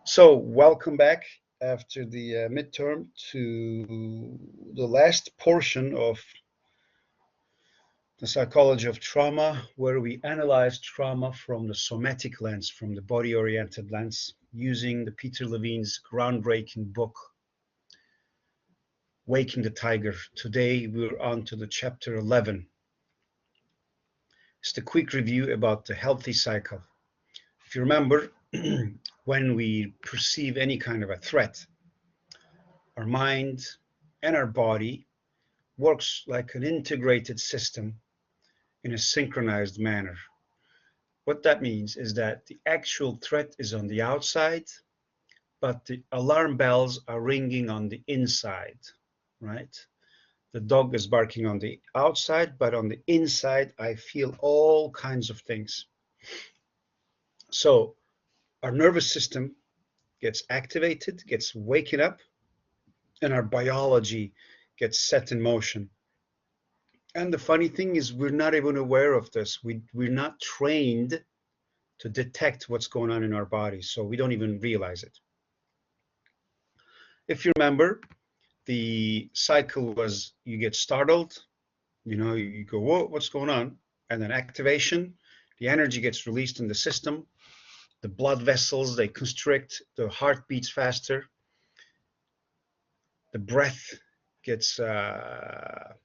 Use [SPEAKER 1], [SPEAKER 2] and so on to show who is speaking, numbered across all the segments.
[SPEAKER 1] So, welcome back after the midterm to the last portion of the psychology of trauma, where we analyze trauma from the somatic lens, from the body-oriented lens, using the Peter Levine's groundbreaking book, Waking the Tiger. Today, we're on to the chapter 11. It's a quick review about the healthy cycle. If you remember, when we perceive any kind of a threat, our mind and our body works like an integrated system in a synchronized manner. What that means is that the actual threat is on the outside, but the alarm bells are ringing on the inside, right? The dog is barking on the outside, but on the inside, I feel all kinds of things. So our nervous system gets activated, gets waken up, and our biology gets set in motion. And the funny thing is, we're not even aware of this. We're not trained to detect what's going on in our body, so we don't even realize it. If you remember, the cycle was you get startled, you go, whoa, what's going on? And then activation, the energy gets released in the system, the blood vessels, they constrict, the heart beats faster, the breath gets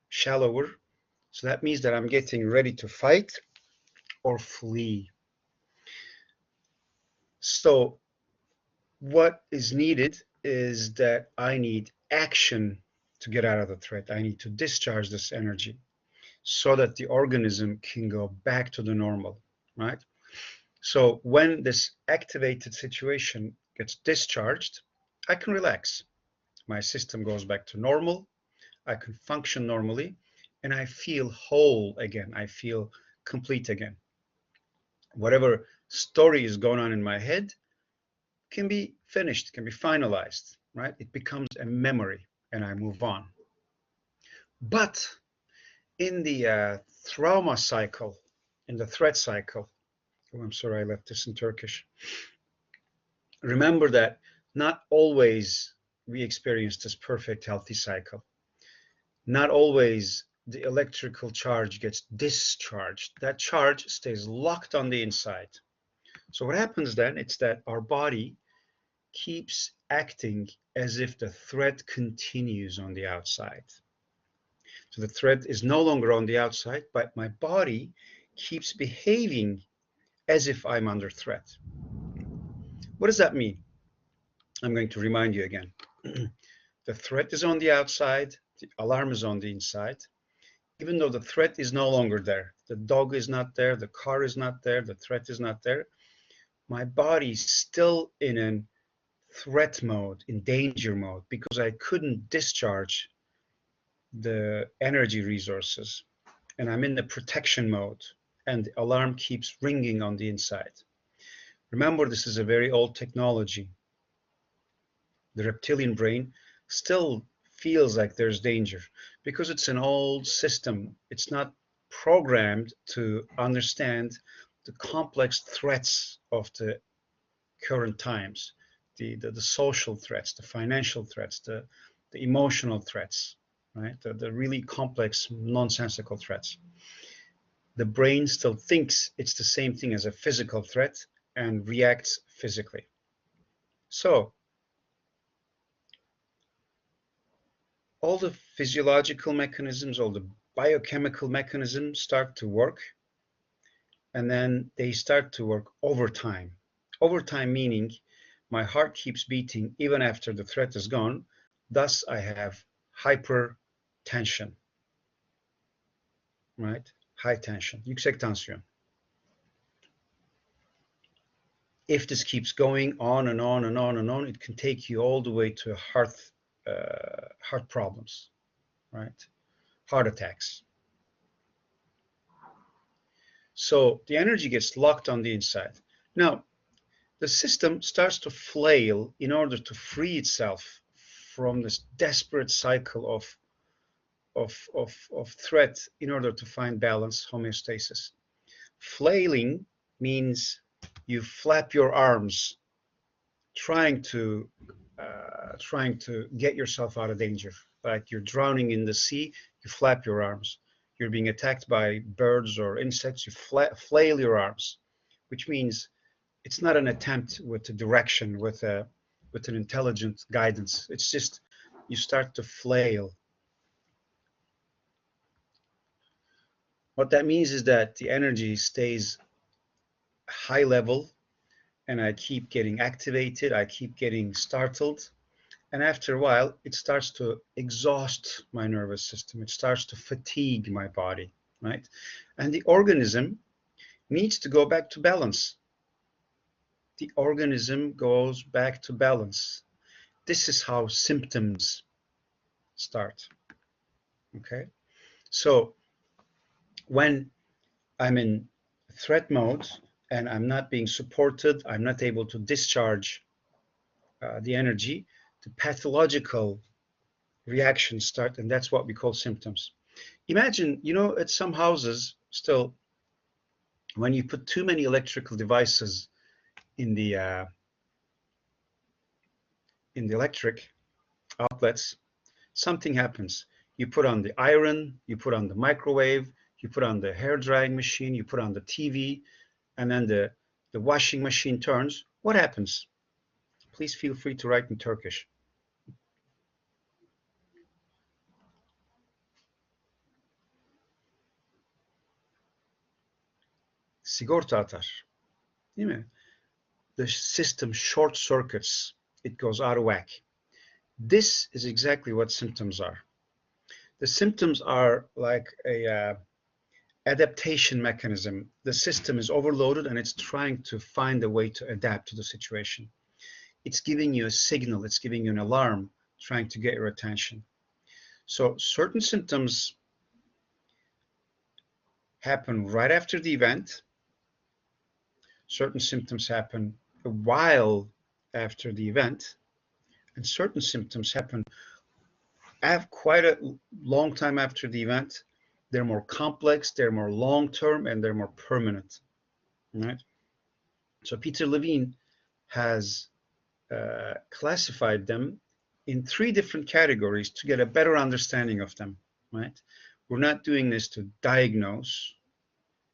[SPEAKER 1] shallower. So that means that I'm getting ready to fight or flee. So what is needed is that I need action to get out of the threat. I need to discharge this energy so that the organism can go back to the normal, right? So when this activated situation gets discharged, I can relax. My system goes back to normal. I can function normally, and I feel whole again. I feel complete again. Whatever story is going on in my head can be finished, can be finalized, right? It becomes a memory and I move on. But in the trauma cycle, in the threat cycle, oh, I'm sorry, I left this in Turkish. Remember that not always we experience this perfect healthy cycle. Not always the electrical charge gets discharged. That charge stays locked on the inside. So what happens then, it's that our body keeps acting as if the threat continues on the outside. So the threat is no longer on the outside, but my body keeps behaving as if I'm under threat. What does that mean? I'm going to remind you again. The threat is on the outside, the alarm is on the inside. Even though the threat is no longer there, the dog is not there, the car is not there, the threat is not there, my body's still in a threat mode, in danger mode, because I couldn't discharge the energy resources. And I'm in the protection mode, and the alarm keeps ringing on the inside. Remember, this is a very old technology. The reptilian brain still feels like there's danger because it's an old system. It's not programmed to understand the complex threats of the current times, the social threats, the financial threats, the emotional threats, right? The really complex, nonsensical threats. The brain still thinks it's the same thing as a physical threat and reacts physically. So all the physiological mechanisms, all the biochemical mechanisms start to work, and then they start to work over time. Over time meaning my heart keeps beating even after the threat is gone, thus I have hypertension, right? High tension, yüksek tansiyon. If this keeps going on and on and on and on, it can take you all the way to heart problems, right? Heart attacks. So the energy gets locked on the inside. Now, the system starts to flail in order to free itself from this desperate cycle of threat in order to find balance, homeostasis. Flailing means you flap your arms trying to get yourself out of danger. Like you're drowning in the sea, you flap your arms. You're being attacked by birds or insects, you flail your arms, which means it's not an attempt with a direction, with an intelligent guidance. It's just you start to flail. What that means is that the energy stays high level, and I keep getting activated, I keep getting startled, and after a while, it starts to exhaust my nervous system. It starts to fatigue my body, right? And the organism needs to go back to balance. The organism goes back to balance. This is how symptoms start, okay? So when I'm in threat mode and I'm not being supported, I'm not able to discharge the energy, the pathological reactions start, and that's what we call symptoms. Imagine, at some houses still, when you put too many electrical devices in the electric outlets, something happens. You put on the iron, you put on the microwave, you put on the hair drying machine, you put on the TV, and then the washing machine turns. What happens? Please feel free to write in Turkish. Sigorta atar, değil mi? The system short circuits. It goes out of whack. This is exactly what symptoms are. The symptoms are like a adaptation mechanism. The system is overloaded and it's trying to find a way to adapt to the situation. It's giving you a signal, it's giving you an alarm, trying to get your attention. So certain symptoms happen right after the event. Certain symptoms happen a while after the event, and certain symptoms happen quite a long time after the event. They're more complex, they're more long-term, and they're more permanent, right? So Peter Levine has classified them in 3 different categories to get a better understanding of them, right? We're not doing this to diagnose.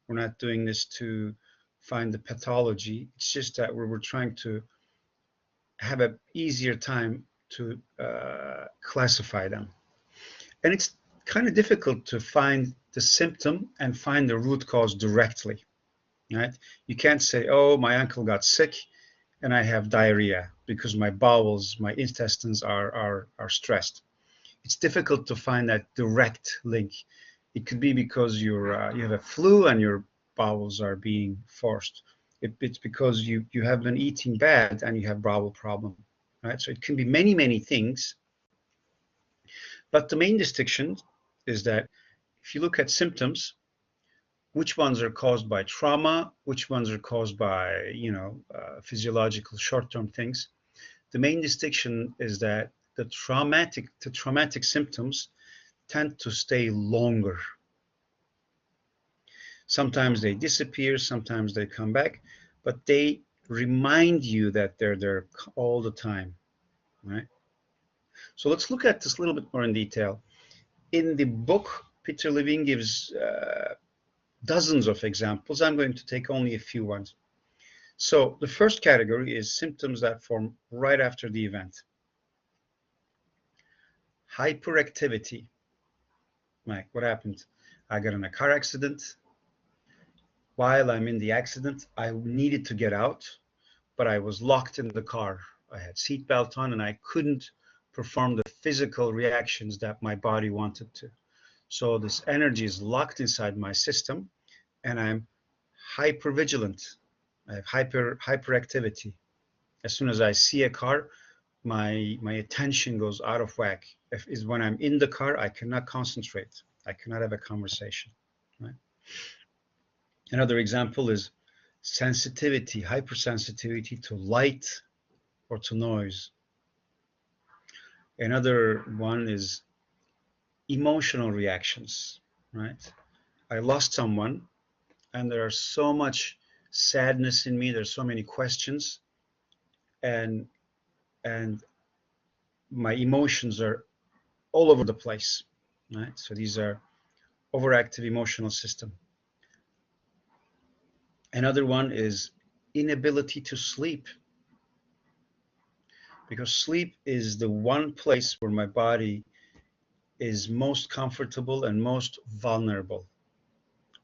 [SPEAKER 1] We're not doing this to find the pathology. It's just that we're trying to have an easier time to classify them. And it's kind of difficult to find the symptom and find the root cause directly, right? You can't say, oh, my uncle got sick and I have diarrhea because my bowels, my intestines are stressed. It's difficult to find that direct link. It could be because you have a flu and your bowels are being forced. It's because you have been eating bad and you have bowel problem, right? So it can be many, many things. But the main distinction is that if you look at symptoms, which ones are caused by trauma, which ones are caused by, physiological short-term things. The main distinction is that the traumatic symptoms tend to stay longer. Sometimes they disappear, sometimes they come back, but they remind you that they're there all the time, right? So let's look at this a little bit more in detail. In the book, Peter Levine gives dozens of examples. I'm going to take only a few ones. So the first category is symptoms that form right after the event. Hyperactivity. Like, what happened? I got in a car accident. While I'm in the accident, I needed to get out, but I was locked in the car. I had seatbelt on and I couldn't perform the physical reactions that my body wanted to. So this energy is locked inside my system and I'm hypervigilant. I have hyperactivity. As soon as I see a car, my attention goes out of whack. When I'm in the car, I cannot concentrate. I cannot have a conversation, right? Another example is sensitivity, hypersensitivity to light or to noise. Another one is emotional reactions, right? I lost someone and there's so much sadness in me, there's so many questions, and and my emotions are all over the place, right? So these are overactive emotional system. Another one is inability to sleep, because sleep is the one place where my body is most comfortable and most vulnerable.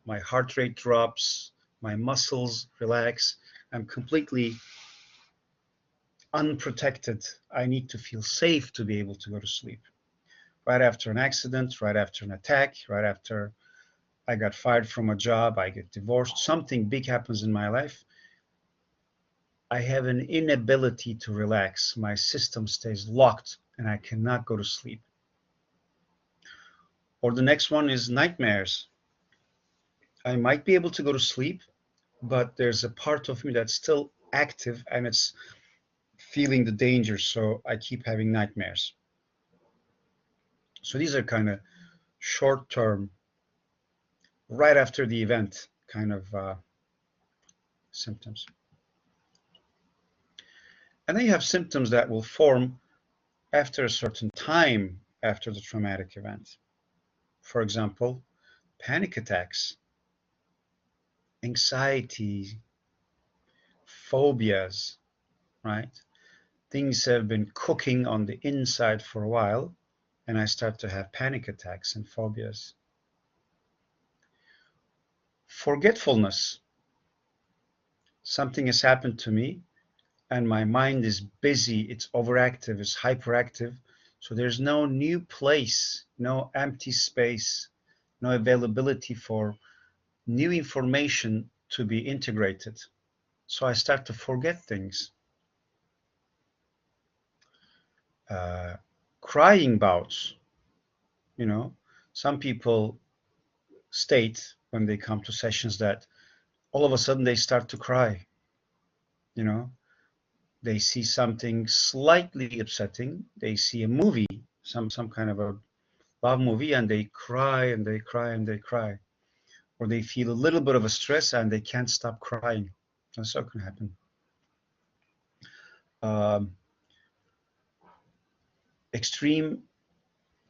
[SPEAKER 1] My heart rate drops, my muscles relax, I'm completely unprotected. I need to feel safe to be able to go to sleep. Right after an accident, right after an attack, right after I got fired from a job, I get divorced, something big happens in my life, I have an inability to relax. My system stays locked and I cannot go to sleep. Or the next one is nightmares. I might be able to go to sleep, but there's a part of me that's still active and it's feeling the danger, so I keep having nightmares. So these are kind of short term, right after the event kind of symptoms. And then you have symptoms that will form after a certain time after the traumatic event. For example, panic attacks, anxiety, phobias, right? Things have been cooking on the inside for a while, and I start to have panic attacks and phobias. Forgetfulness. Something has happened to me, and my mind is busy, it's overactive, it's hyperactive. So there's no new place, no empty space, no availability for new information to be integrated. So I start to forget things. Uh, Crying bouts, you know, some people state when they come to sessions that all of a sudden they start to cry, you know, they see something slightly upsetting, they see a movie, some kind of a love movie, and they cry and they cry and they cry, or they feel a little bit of a stress and they can't stop crying. That's what can happen. Um, Extreme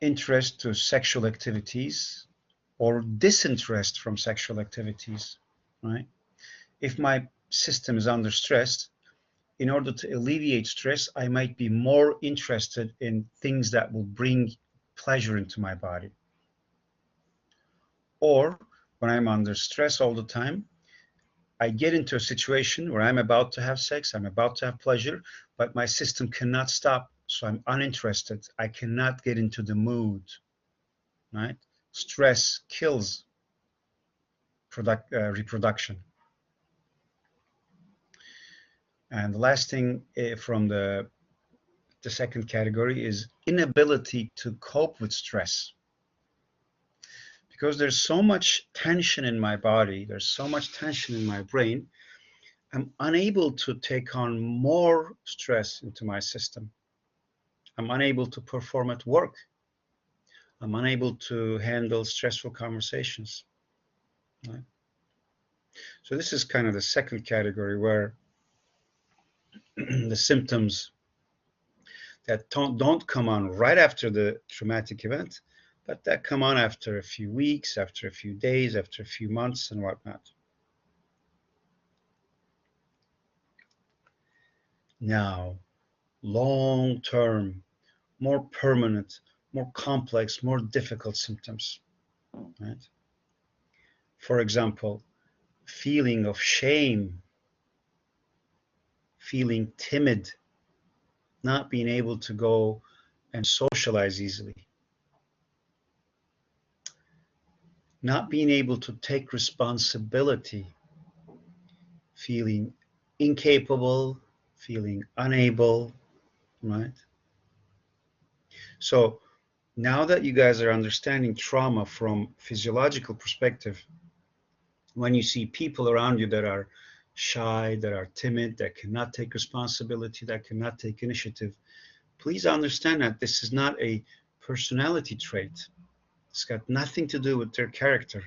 [SPEAKER 1] interest to sexual activities or disinterest from sexual activities, right? If my system is under stress, in order to alleviate stress, I might be more interested in things that will bring pleasure into my body. Or when I'm under stress all the time, I get into a situation where I'm about to have sex, I'm about to have pleasure, but my system cannot stop. So I'm uninterested. I cannot get into the mood, right? Stress kills reproduction. And the last thing from the second category is inability to cope with stress. Because there's so much tension in my body, there's so much tension in my brain, I'm unable to take on more stress into my system. I'm unable to perform at work. I'm unable to handle stressful conversations. Right? So this is kind of the second category where the symptoms that don't come on right after the traumatic event, but that come on after a few weeks, after a few days, after a few months, and whatnot. Now, long-term, more permanent, more complex, more difficult symptoms, right? For example, feeling of shame, feeling timid, not being able to go and socialize easily, not being able to take responsibility, feeling incapable, feeling unable, right? So now that you guys are understanding trauma from physiological perspective, when you see people around you that are shy, that are timid, that cannot take responsibility, that cannot take initiative, please understand that this is not a personality trait. It's got nothing to do with their character.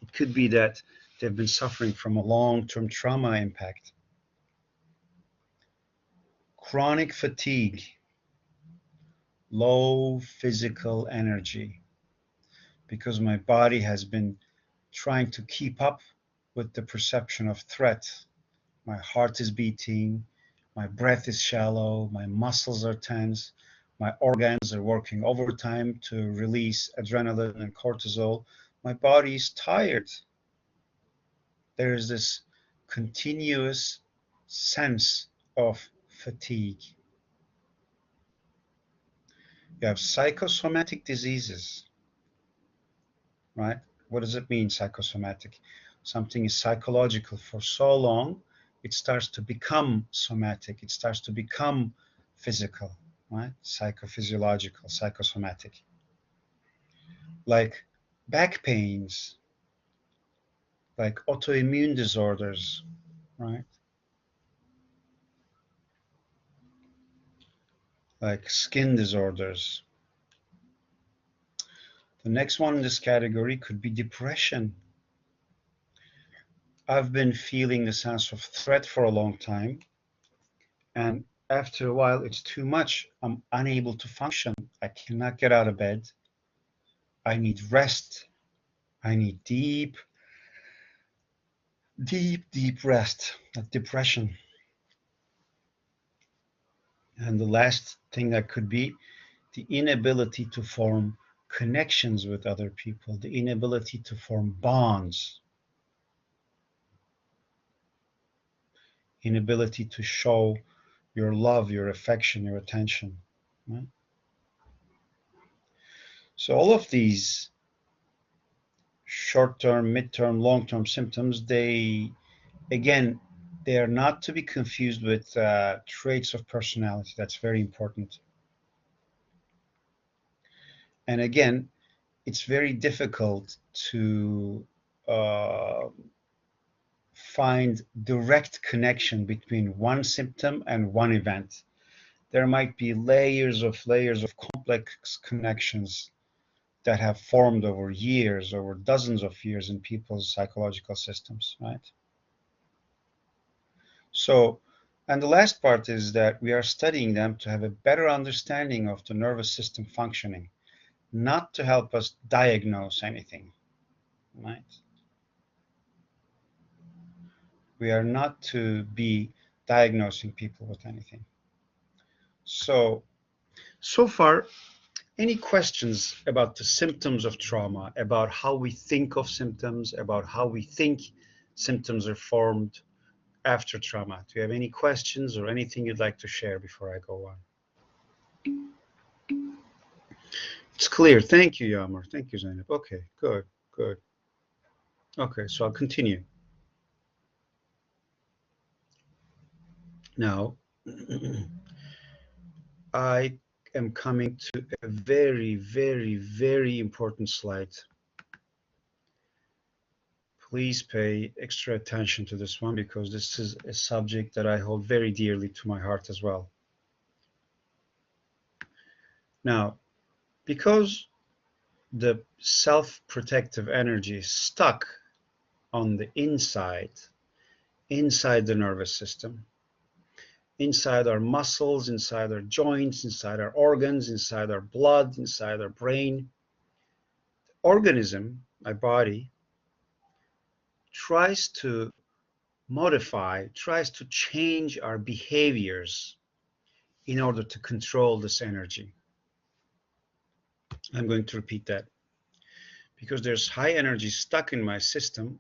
[SPEAKER 1] It could be that they've been suffering from a long-term trauma impact. chronic fatigue, low physical energy, because my body has been trying to keep up with the perception of threat. My heart is beating, my breath is shallow, my muscles are tense, my organs are working overtime to release adrenaline and cortisol. My body is tired. There is this continuous sense of fatigue. You have psychosomatic diseases, right? What does it mean, psychosomatic? Something is psychological for so long, it starts to become somatic, it starts to become physical, right? Psychophysiological, psychosomatic. Like back pains, like autoimmune disorders, right? Like skin disorders. The next one in this category could be depression. I've been feeling the sense of threat for a long time, and after a while, it's too much. I'm unable to function. I cannot get out of bed. I need rest. I need deep, deep, deep rest. Depression. And the last thing that could be the inability to form connections with other people, the inability to form bonds, inability to show your love, your affection, your attention. Right? So all of these short-term, mid-term, long-term symptoms, they, again, they are not to be confused with traits of personality. That's very important. And again, it's very difficult to find direct connection between one symptom and one event. There might be layers of complex connections that have formed over years, over dozens of years in people's psychological systems, right? So, and the last part is that we are studying them to have a better understanding of the nervous system functioning, not to help us diagnose anything, right? We are not to be diagnosing people with anything. So far, any questions about the symptoms of trauma, about how we think of symptoms, about how we think symptoms are formed after trauma? Do you have any questions or anything you'd like to share before I go on? It's clear. Thank you, Yamur. Thank you, Zainab. Okay, good, good. Okay, so I'll continue. Now, I am coming to a very, very, very important slide. Please pay extra attention to this one because this is a subject that I hold very dearly to my heart as well. Now, because the self-protective energy is stuck on the inside the nervous system, inside our muscles, inside our joints, inside our organs, inside our blood, inside our brain, the organism, my body, tries to modify, tries to change our behaviors in order to control this energy. I'm going to repeat that. Because there's high energy stuck in my system,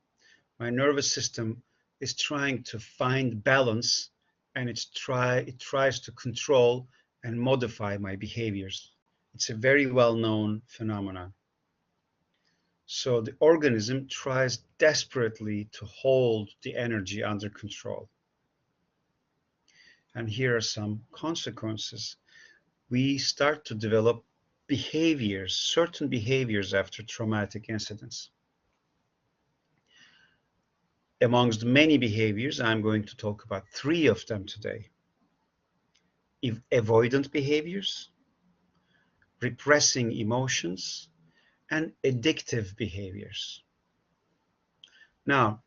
[SPEAKER 1] my nervous system is trying to find balance, and it tries to control and modify my behaviors. It's a very well-known phenomenon. So the organism tries desperately to hold the energy under control. And here are some consequences. We start to develop behaviors, certain behaviors after traumatic incidents. Amongst many behaviors, I'm going to talk about 3 of them today. Avoidant behaviors, repressing emotions, and addictive behaviors. Now,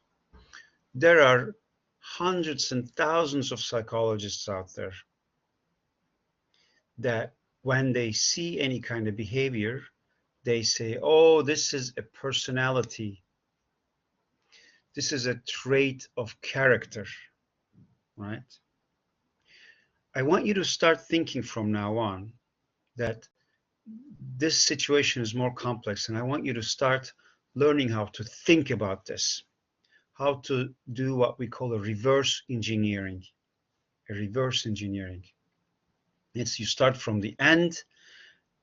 [SPEAKER 1] there are hundreds and thousands of psychologists out there, that when they see any kind of behavior, they say, oh, this is a personality. This is a trait of character, right? I want you to start thinking from now on that this situation is more complex, and I want you to start learning how to think about this, how to do what we call a reverse engineering. A reverse engineering. It's you start from the end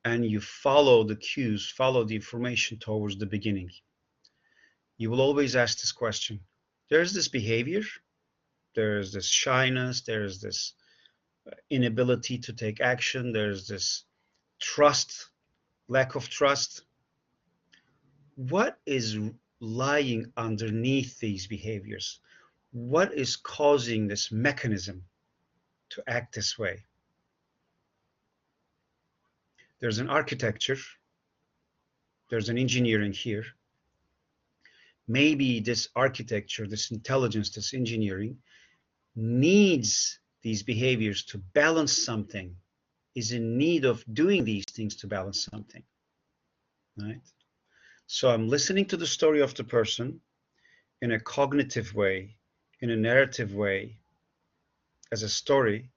[SPEAKER 1] and you follow the cues, follow the information towards the beginning. You will always ask this question. There's this behavior, there's this shyness, there's this inability to take action, there's this trust, lack of trust. What is lying underneath these behaviors? What is causing this mechanism to act this way? There's an architecture, there's an engineering here. Maybe this architecture, this intelligence, this engineering needs these behaviors to balance something, is in need of doing these things to balance something, right? So I'm listening to the story of the person in a cognitive way, in a narrative way, as a story,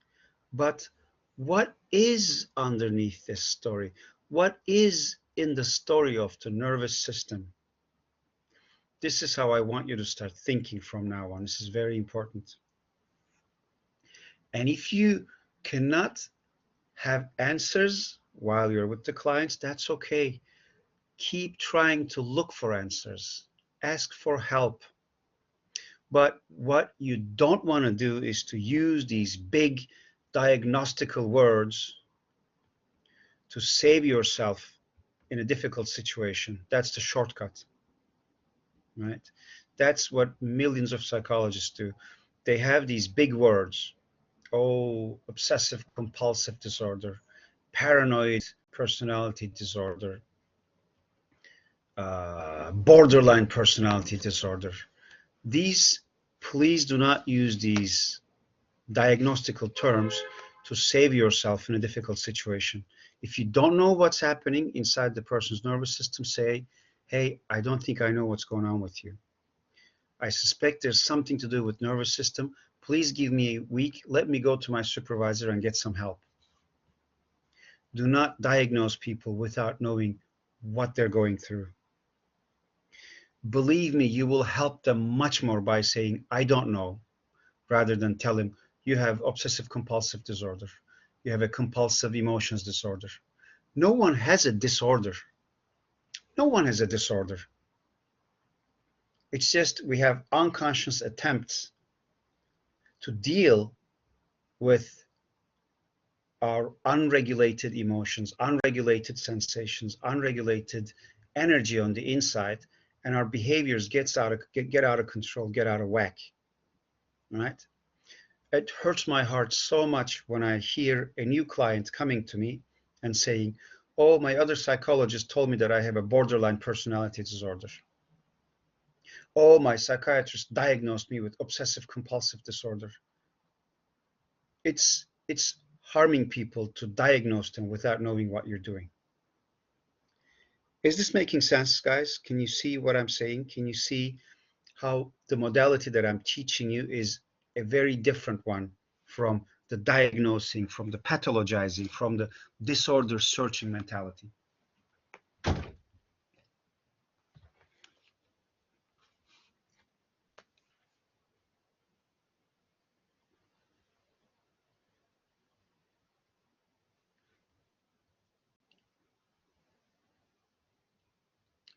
[SPEAKER 1] but what is underneath this story? What is in the story of the nervous system? This is how I want you to start thinking from now on. This is very important. And if you cannot have answers while you're with the clients, that's okay. Keep trying to look for answers. Ask for help. But what you don't want to do is to use these big diagnostical words to save yourself in a difficult situation. That's the shortcut, right? That's what millions of psychologists do. They have these big words. Oh, obsessive compulsive disorder, paranoid personality disorder, borderline personality disorder. These, please do not use these diagnostical terms to save yourself in a difficult situation. If you don't know what's happening inside the person's nervous system, say, hey, I don't think I know what's going on with you. I suspect there's something to do with nervous system. Please give me a week. Let me go to my supervisor and get some help. Do not diagnose people without knowing what they're going through. Believe me, you will help them much more by saying, I don't know, rather than tell him, you have obsessive compulsive disorder. You have a compulsive emotions disorder. No one has a disorder. No one has a disorder. It's just we have unconscious attempts to deal with our unregulated emotions, unregulated sensations, unregulated energy on the inside, and our behaviors get out of control, get out of whack, right? It hurts my heart so much when I hear a new client coming to me and saying, oh, my other psychologist told me that I have a borderline personality disorder. Oh, my psychiatrist diagnosed me with obsessive compulsive disorder. It's harming people to diagnose them without knowing what you're doing. Is this making sense, guys? Can you see what I'm saying? Can you see how the modality that I'm teaching you is a very different one from the diagnosing, from the pathologizing, from the disorder searching mentality?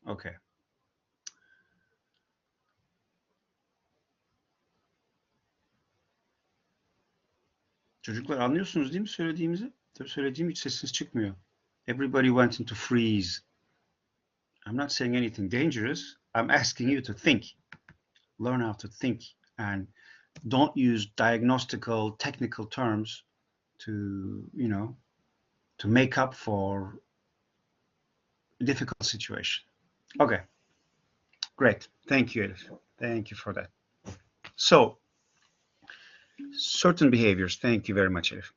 [SPEAKER 1] Okay. Çocuklar anlıyorsunuz değil mi söylediğimizi? Tabii söylediğim hiç sesiniz çıkmıyor. Everybody went into freeze. I'm not saying anything dangerous. I'm asking you to think. Learn how to think and don't use diagnostical technical terms to, to make up for a difficult situation. Okay, great. Thank you, Elif. Thank you for that. So, certain behaviors. Thank you very much, Elif.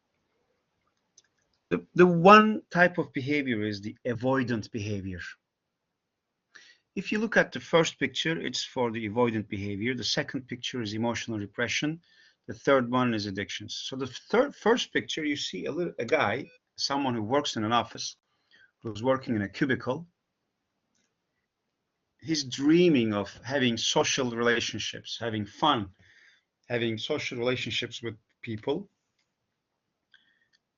[SPEAKER 1] The one type of behavior is the avoidant behavior. If you look at the first picture, it's for the avoidant behavior. The second picture is emotional repression. The third one is addictions. So the first picture, you see a guy, someone who works in an office, who's working in a cubicle. He's dreaming of having social relationships, having fun, having social relationships with people.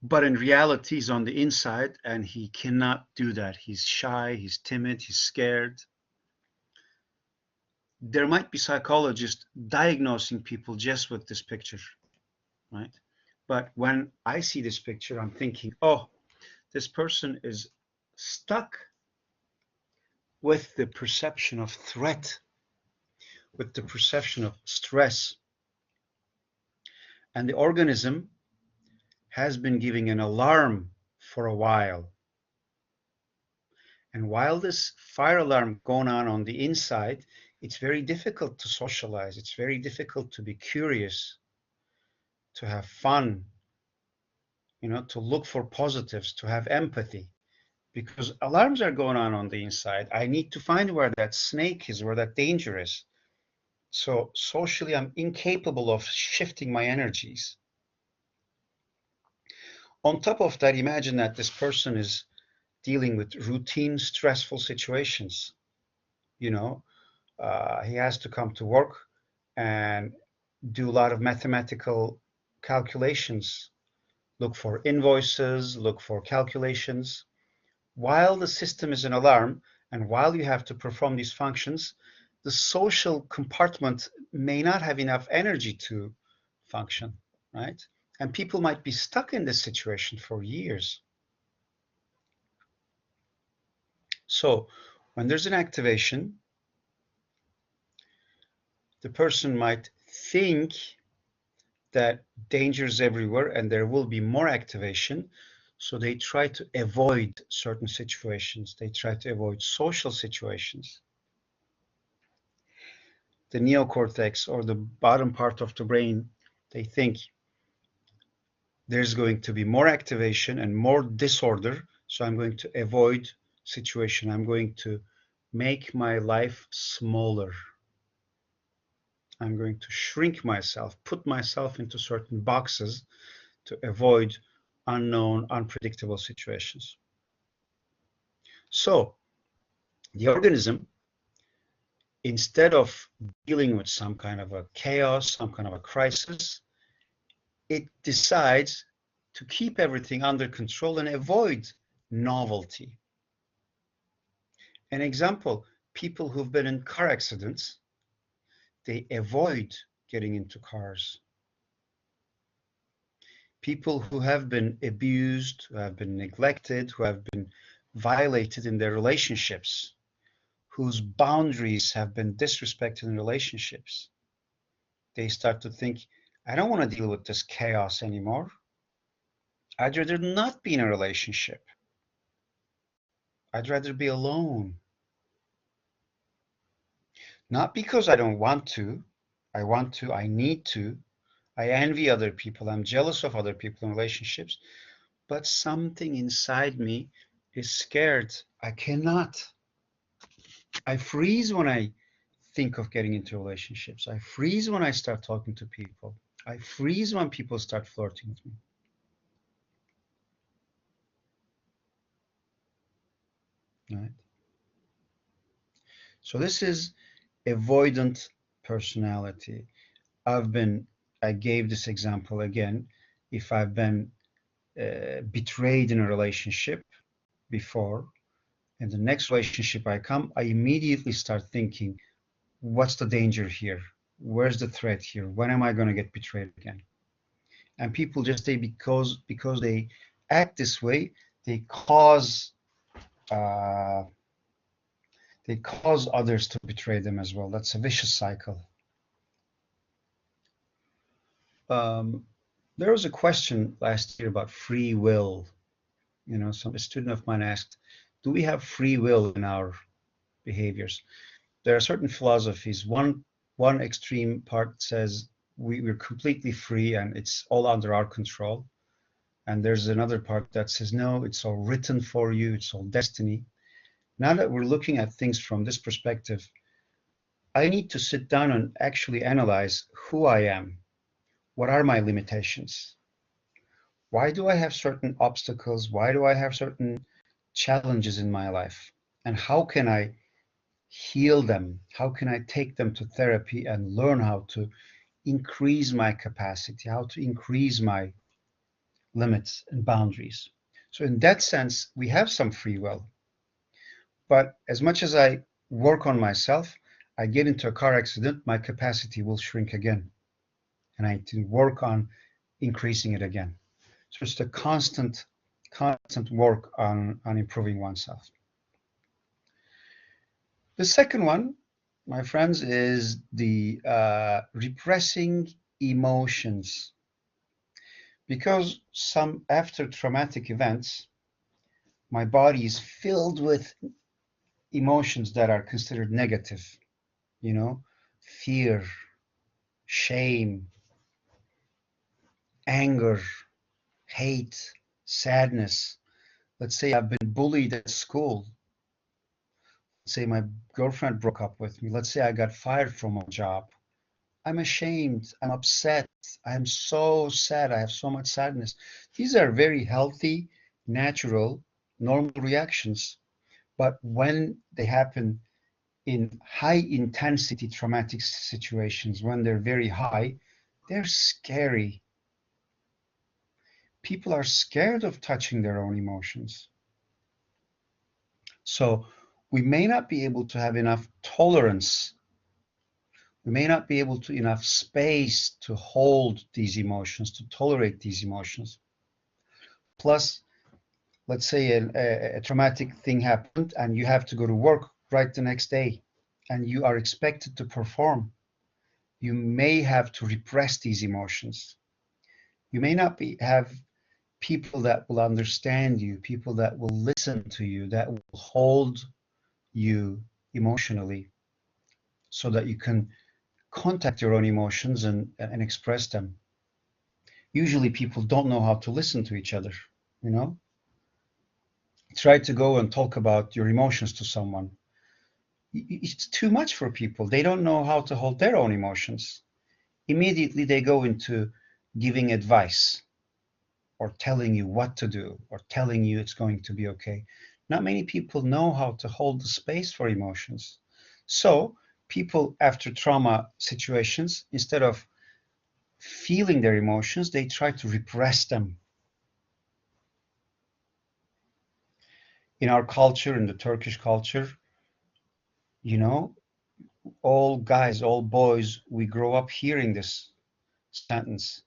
[SPEAKER 1] But in reality, he's on the inside and he cannot do that. He's shy, he's timid, he's scared. There might be psychologists diagnosing people just with this picture, right? But when I see this picture, I'm thinking, oh, this person is stuck with the perception of threat, with the perception of stress. And the organism has been giving an alarm for a while. And while this fire alarm going on the inside, it's very difficult to socialize. It's very difficult to be curious, to have fun, to look for positives, to have empathy, because alarms are going on the inside. I need to find where that snake is, where that danger is. So socially, I'm incapable of shifting my energies. On top of that, imagine that this person is dealing with routine, stressful situations. He has to come to work and do a lot of mathematical calculations, look for invoices, look for calculations. While the system is in alarm and while you have to perform these functions, the social compartment may not have enough energy to function, right? And people might be stuck in this situation for years. So when there's an activation, the person might think that danger is everywhere and there will be more activation. So they try to avoid certain situations. They try to avoid social situations. The neocortex, or the bottom part of the brain, they think there's going to be more activation and more disorder. So I'm going to avoid situation. I'm going to make my life smaller. I'm going to shrink myself, put myself into certain boxes to avoid unknown, unpredictable situations. So the organism, instead of dealing with some kind of a chaos, some kind of a crisis, it decides to keep everything under control and avoid novelty. An example, people who've been in car accidents, they avoid getting into cars. People who have been abused, who have been neglected, who have been violated in their relationships, whose boundaries have been disrespected in relationships, they start to think, I don't want to deal with this chaos anymore. I'd rather not be in a relationship. I'd rather be alone. Not because I don't want to. I want to, I need to. I envy other people. I'm jealous of other people in relationships. But something inside me is scared. I cannot. I freeze when I think of getting into relationships. I freeze when I start talking to people. I freeze when people start flirting with me. Right? So this is avoidant personality. I gave this example again. If I've been betrayed in a relationship before, in the next relationship I come, I immediately start thinking, what's the danger here? Where's the threat here? When am I going to get betrayed again? And people just say because they act this way, they cause uh, others to betray them as well. That's a vicious cycle. There was a question last year about free will. A student of mine asked, do we have free will in our behaviors? There are certain philosophies. One extreme part says we're completely free and it's all under our control. And there's another part that says, no, it's all written for you, it's all destiny. Now that we're looking at things from this perspective, I need to sit down and actually analyze who I am. What are my limitations? Why do I have certain obstacles? Why do I have certain challenges in my life? And how can I heal them? How can I take them to therapy and learn how to increase my capacity, how to increase my limits and boundaries? So in that sense, we have some free will. But as much as I work on myself, I get into a car accident, my capacity will shrink again. And I need to work on increasing it again. So it's a constant work on improving oneself. The second one, my friends, is the repressing emotions. Because some after traumatic events, my body is filled with emotions that are considered negative, you know, fear, shame, anger, hate, sadness. Let's say I've been bullied at school. Let's say my girlfriend broke up with me. Let's say I got fired from a job. I'm ashamed. I'm upset. I'm so sad. I have so much sadness. These are very healthy, natural, normal reactions. But when they happen in high intensity traumatic situations, when they're very high, they're scary. People are scared of touching their own emotions. So we may not be able to have enough tolerance. We may not be able to enough space to hold these emotions, to tolerate these emotions. Plus, let's say a traumatic thing happened and you have to go to work right the next day and you are expected to perform. You may have to repress these emotions. You may not have people that will understand you, people that will listen to you, that will hold you emotionally so that you can contact your own emotions and express them. Usually people don't know how to listen to each other, you know? Try to go and talk about your emotions to someone. It's too much for people. They don't know how to hold their own emotions. Immediately they go into giving advice or telling you what to do or telling you it's going to be okay. Not many people know how to hold the space for emotions. So people after trauma situations, instead of feeling their emotions, they try to repress them. In our culture, in the Turkish culture, you know, all guys, all boys, we grow up hearing this sentence: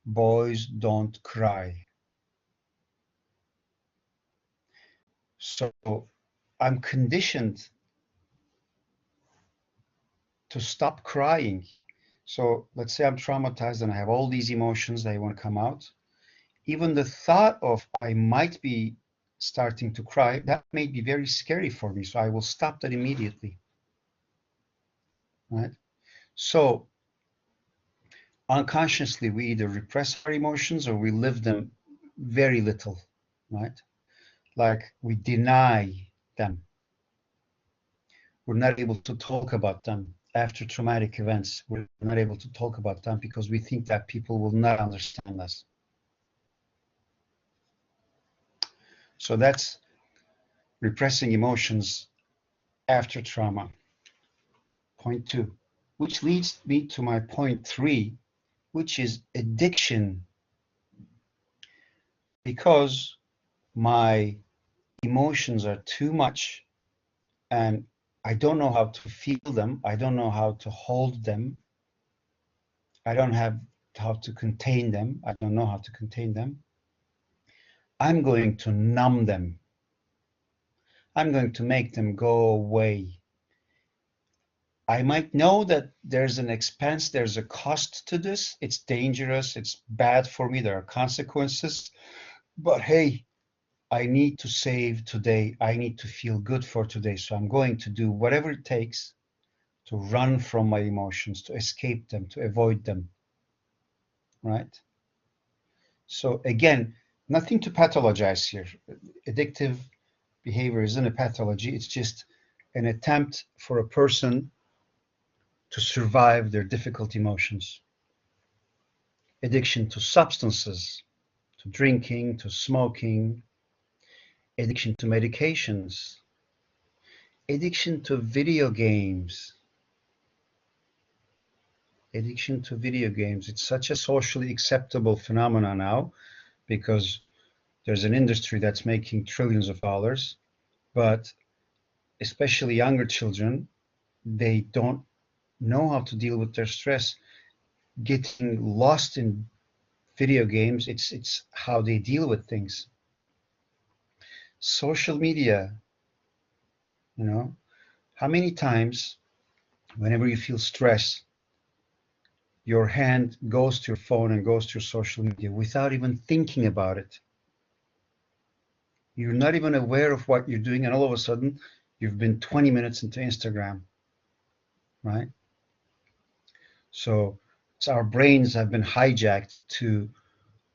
[SPEAKER 1] boys don't cry. So I'm conditioned to stop crying. So let's say I'm traumatized and I have all these emotions that want to come out. Even the thought of I might be starting to cry, that may be very scary for me. So I will stop that immediately. Right? So unconsciously, we either repress our emotions or we live them very little, right? Like we deny them. We're not able to talk about them after traumatic events. We're not able to talk about them because we think that people will not understand us. So that's repressing emotions after trauma. Point two, which leads me to my point three, which is addiction. Because my emotions are too much and I don't know how to feel them, I don't know how to hold them, I don't have how to contain them, I don't know how to contain them, I'm going to numb them. I'm going to make them go away. I might know that there's an expense, there's a cost to this, it's dangerous, it's bad for me, there are consequences, but hey, I need to save today, I need to feel good for today, so I'm going to do whatever it takes to run from my emotions, to escape them, to avoid them, right? So again, Nothing to pathologize here. Addictive behavior isn't a pathology. It's just an attempt for a person to survive their difficult emotions. Addiction to substances, to drinking, to smoking, addiction to medications, addiction to video games, addiction to video games. It's such a socially acceptable phenomenon now because there's an industry that's making trillions of dollars, but especially younger children, they don't know how to deal with their stress. Getting lost in video games, it's how they deal with things. Social media, you know, how many times whenever you feel stress, your hand goes to your phone and goes to your social media without even thinking about it. You're not even aware of what you're doing, and all of a sudden, you've been 20 minutes into Instagram, right? So it's our brains have been hijacked to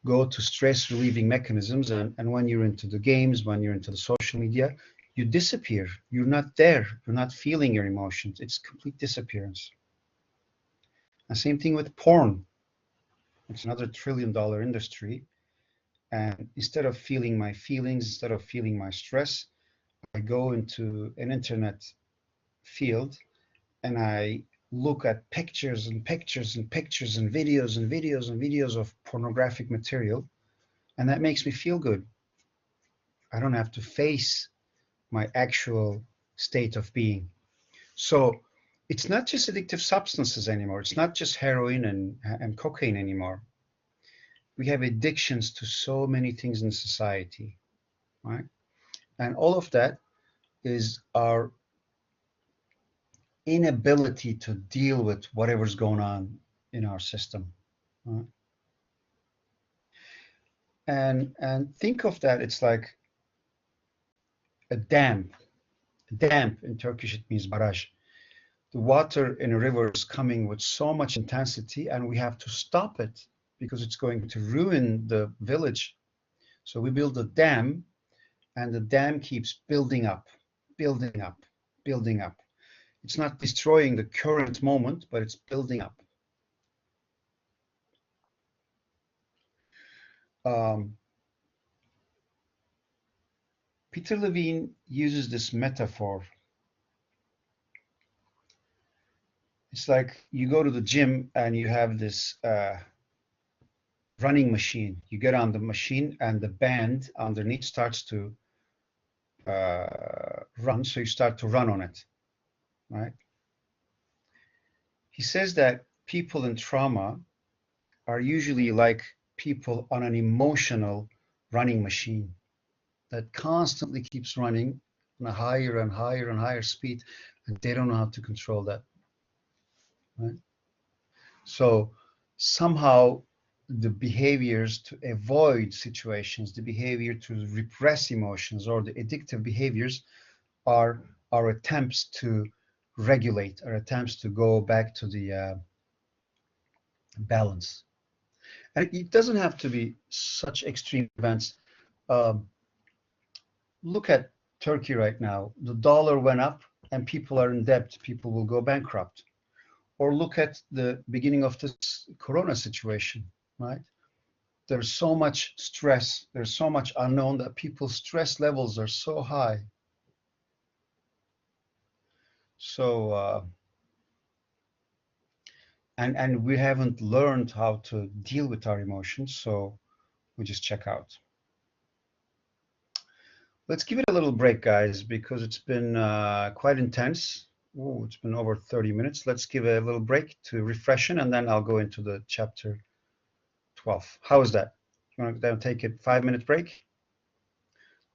[SPEAKER 1] go to stress relieving mechanisms. And when you're into the games, when you're into the social media, you disappear. You're not there. You're not feeling your emotions. It's complete disappearance. And same thing with porn. It's another $1 trillion industry. And instead of feeling my feelings, instead of feeling my stress, I go into an internet field and I look at pictures and pictures and pictures and videos and videos and videos of pornographic material. And that makes me feel good. I don't have to face my actual state of being. So it's not just addictive substances anymore. It's not just heroin and cocaine anymore. We have addictions to so many things in society, right? And all of that is our inability to deal with whatever's going on in our system. Right? And think of that, it's like a dam. Dam in Turkish it means barrage. The water in a river is coming with so much intensity and we have to stop it because it's going to ruin the village. So we build a dam and the dam keeps building up, building up, building up. It's not destroying the current moment, but it's building up. Um, Peter Levine uses this metaphor. It's like you go to the gym and you have this running machine. You get on the machine and the band underneath starts to run, so you start to run on it, right? He says that people in trauma are usually like people on an emotional running machine that constantly keeps running on a higher and higher and higher speed, and they don't know how to control that, right? So somehow the behaviors to avoid situations, the behavior to repress emotions, or the addictive behaviors are our attempts to regulate, our attempts to go back to the balance. And it doesn't have to be such extreme events. Um, Look at Turkey right now. The dollar went up and people are in debt. People will go bankrupt. Or look at the beginning of this Corona situation, right? There's so much stress. There's so much unknown that people's stress levels are so high. So, and we haven't learned how to deal with our emotions. So we just check out. Let's give it a little break, guys, because it's been quite intense. Oh, it's been over 30 minutes. Let's give a little break to refreshen, and then I'll go into the chapter 12. How is that? You want to take a 5-minute break?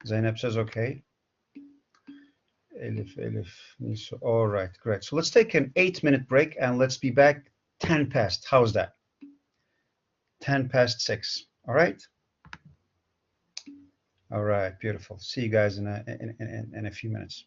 [SPEAKER 1] Zainab says okay. Elif, Niso. All right, great. So let's take an 8-minute break, and let's be back 10 past. How's that? 10 past 6. All right? All right, beautiful. See you guys in a few minutes.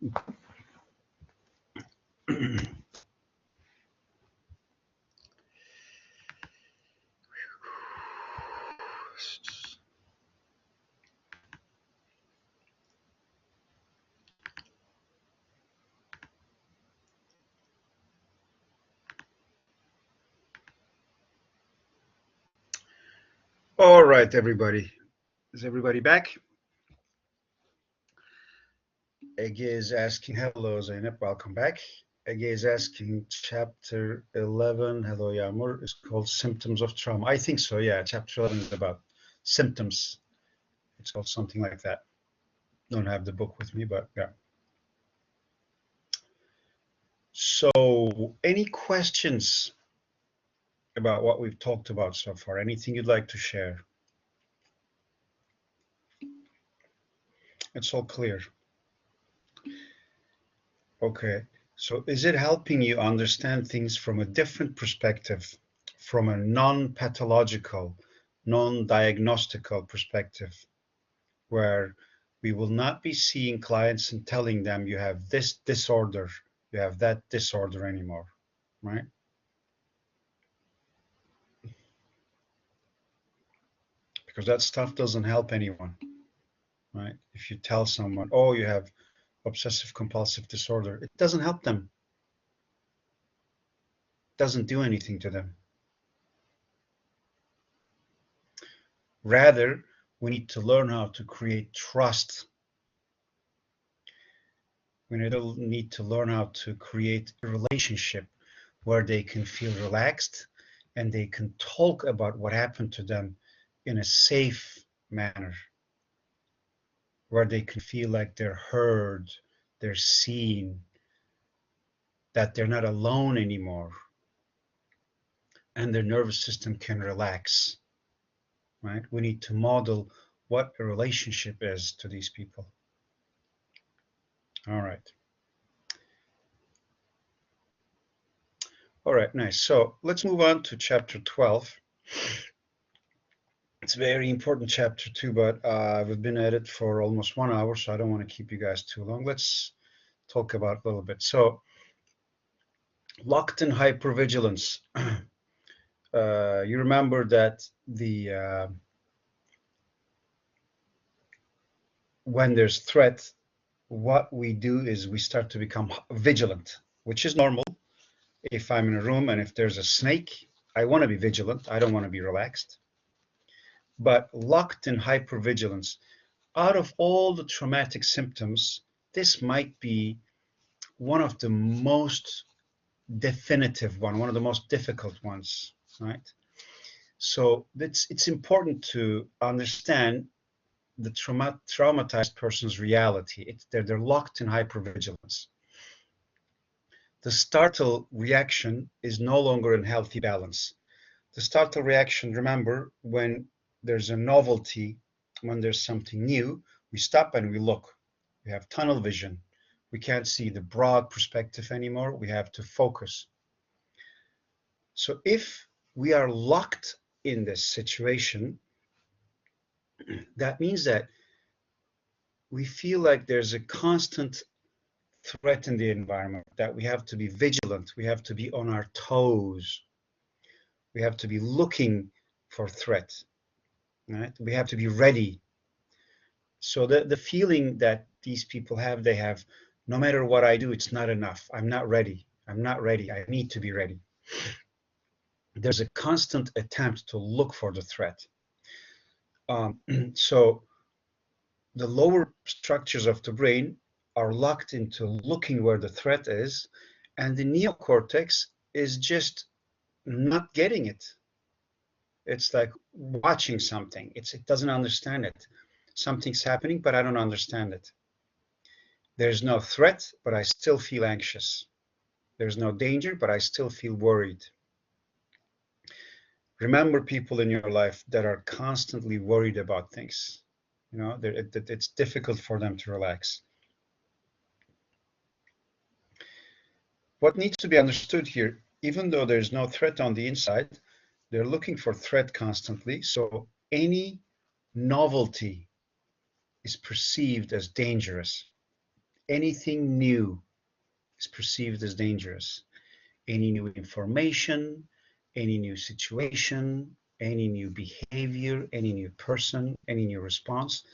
[SPEAKER 1] All right, everybody. Is everybody back? Ege is asking, hello, Zeynep, welcome back. Ege is asking, chapter 11, hello, Yağmur, is called Symptoms of Trauma. I think so, yeah. Chapter 11 is about symptoms. It's called something like that. Don't have the book with me, but yeah. So, any questions about what we've talked about so far? Anything you'd like to share? It's all clear. Okay. So is it helping you understand things from a different perspective, from a non-pathological, non-diagnostical perspective, where we will not be seeing clients and telling them you have this disorder, you have that disorder anymore, right? Because that stuff doesn't help anyone, right? If you tell someone, oh, you have obsessive compulsive disorder, it doesn't help them. It doesn't do anything to them. Rather, we need to learn how to create trust. We need to learn how to create a relationship where they can feel relaxed and they can talk about what happened to them in a safe manner, where they can feel like they're heard, they're seen, that they're not alone anymore, and their nervous system can relax, right? We need to model what a relationship is to these people. All right. All right, nice. So let's move on to chapter 12. It's a very important chapter too, but we've been at it for almost 1 hour, so I don't want to keep you guys too long. Let's talk about it a little bit. So, locked in hypervigilance. You remember that when there's threat, what we do is we start to become vigilant, which is normal. If I'm in a room and if there's a snake, I want to be vigilant. I don't want to be relaxed. But locked in hypervigilance, out of all the traumatic symptoms, this might be one of the most definitive one of the most difficult ones, right? So it's important to understand the traumatized person's reality. They're locked in hypervigilance. The startle reaction is no longer in healthy balance. The startle reaction, remember, when there's a novelty, when there's something new, we stop and we look. We have tunnel vision. We can't see the broad perspective anymore. We have to focus. So if we are locked in this situation, that means that we feel like there's a constant threat in the environment, that we have to be vigilant, we have to be on our toes, we have to be looking for threat, right? We have to be ready. So the feeling that these people have, they have, no matter what I do, it's not enough. I'm not ready. I'm not ready. I need to be ready. There's a constant attempt to look for the threat. So the lower structures of the brain are locked into looking where the threat is, and the neocortex is just not getting it. It's like watching something. It doesn't understand it. Something's happening, but I don't understand it. There's no threat, but I still feel anxious. There's no danger, but I still feel worried. Remember people in your life that are constantly worried about things. You know, it's difficult for them to relax. What needs to be understood here, even though there's no threat on the inside, they're looking for threat constantly. So any novelty is perceived as dangerous. anything new is perceived as dangerous. Any new information, any new situation, any new behavior, any new person, any new response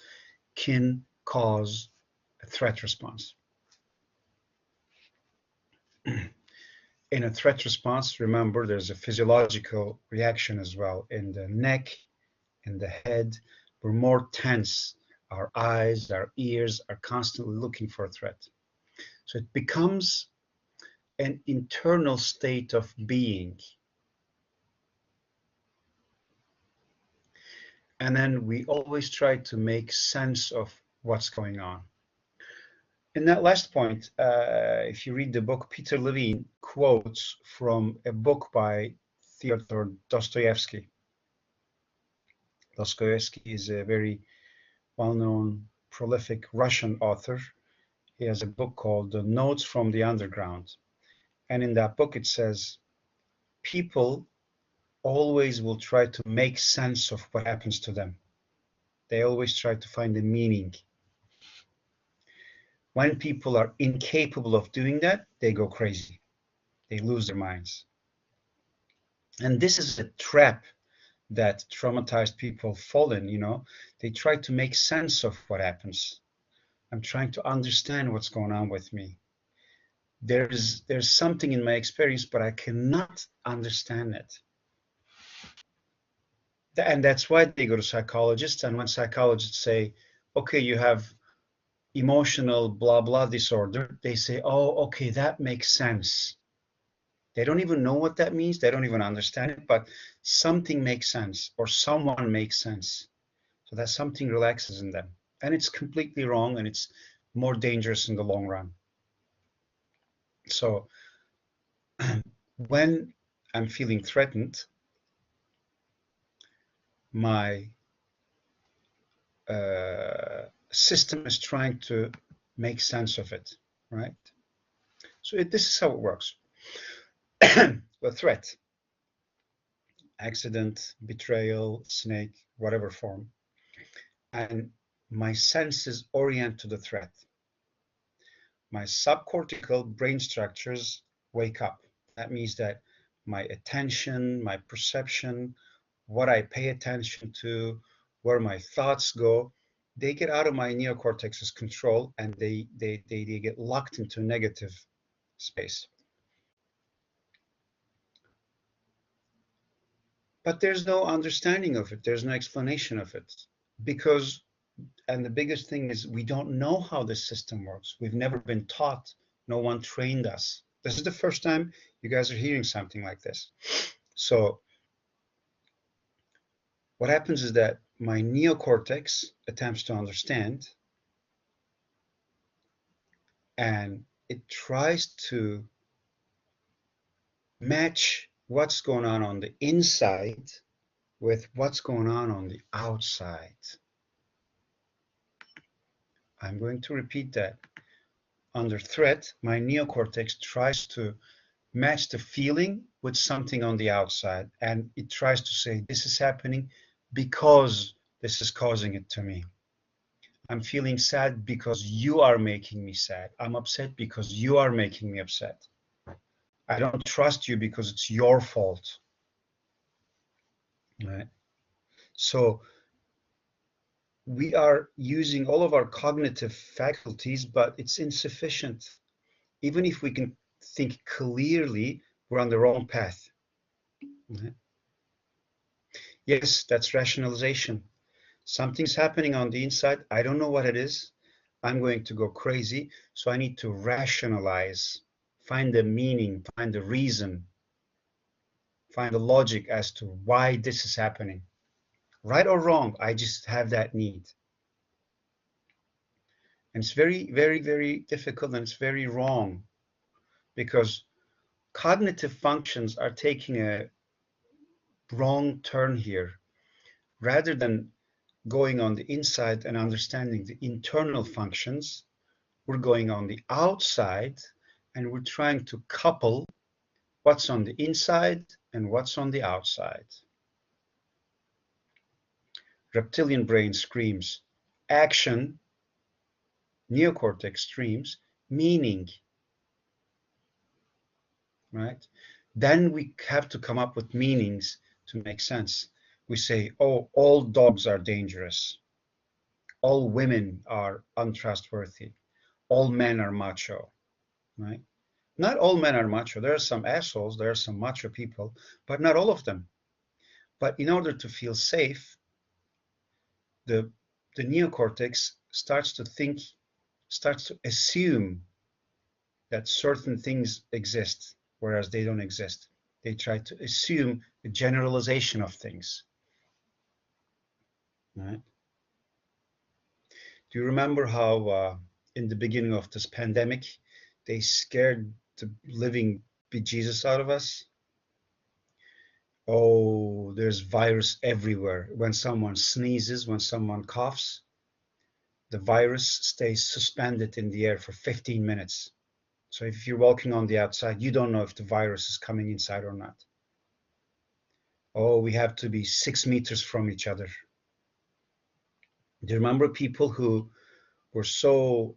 [SPEAKER 1] can cause a threat response. In a threat response, remember there's a physiological reaction as well in the neck, in the head. We're more tense. Our eyes, our ears are constantly looking for a threat. So it becomes an internal state of being. And then we always try to make sense of what's going on. In that last point, if you read the book, Peter Levine quotes from a book by Fyodor Dostoevsky. Dostoevsky is a very well-known, prolific Russian author. He has a book called The Notes from the Underground. And in that book, it says, people always will try to make sense of what happens to them. They always try to find a meaning. When people are incapable of doing that, they go crazy. They lose their minds. And this is a trap that traumatized people fall in, They try to make sense of what happens. I'm trying to understand what's going on with me. There's something in my experience, but I cannot understand it. And that's why they go to psychologists. And when psychologists say, okay, you have emotional blah blah disorder, they say, oh, okay, that makes sense. They don't even know what that means. They don't even understand it, but something makes sense or someone makes sense. So that something relaxes in them. And it's completely wrong, and it's more dangerous in the long run. So when I'm feeling threatened, my system is trying to make sense of it, right? So this is how it works. A threat, accident, betrayal, snake, whatever form, and my senses orient to the threat. My subcortical brain structures wake up. That means that my attention, my perception, what I pay attention to, where my thoughts go, they get out of my neocortex's control, and they get locked into negative space. But there's no understanding of it. There's no explanation of it. Because, and the biggest thing is, we don't know how this system works. We've never been taught. No one trained us. This is the first time you guys are hearing something like this. So what happens is that my neocortex attempts to understand, and it tries to match what's going on the inside with what's going on the outside. I'm going to repeat that. Under threat, my neocortex tries to match the feeling with something on the outside, and it tries to say, this is happening because this is causing it to me. I'm feeling sad because you are making me sad. I'm upset because you are making me upset. I don't trust you because it's your fault. Right? So we are using all of our cognitive faculties, but it's insufficient. Even if we can think clearly, we're on the wrong path. Right? Yes, that's rationalization. Something's happening on the inside. I don't know what it is. I'm going to go crazy. So I need to rationalize, find the meaning, find the reason, find the logic as to why this is happening. Right or wrong, I just have that need. And it's very, very, very difficult, and it's very wrong, because cognitive functions are taking a wrong turn here. Rather than going on the inside and understanding the internal functions, we're going on the outside, and we're trying to couple what's on the inside and what's on the outside. Reptilian brain screams, action, neocortex streams meaning, right? Then we have to come up with meanings to make sense. We say, oh, all dogs are dangerous. All women are untrustworthy. All men are macho, right? Not all men are macho. There are some assholes, there are some macho people, but not all of them. But in order to feel safe, the the neocortex starts to think, starts to assume that certain things exist, whereas they don't exist. They try to assume a generalization of things. Right? Do you remember how in the beginning of this pandemic, they scared the living bejesus out of us? Oh, there's virus everywhere. When someone sneezes, when someone coughs, the virus stays suspended in the air for 15 minutes. So if you're walking on the outside, you don't know if the virus is coming inside or not. Oh, we have to be 6 meters from each other. Do you remember people who were so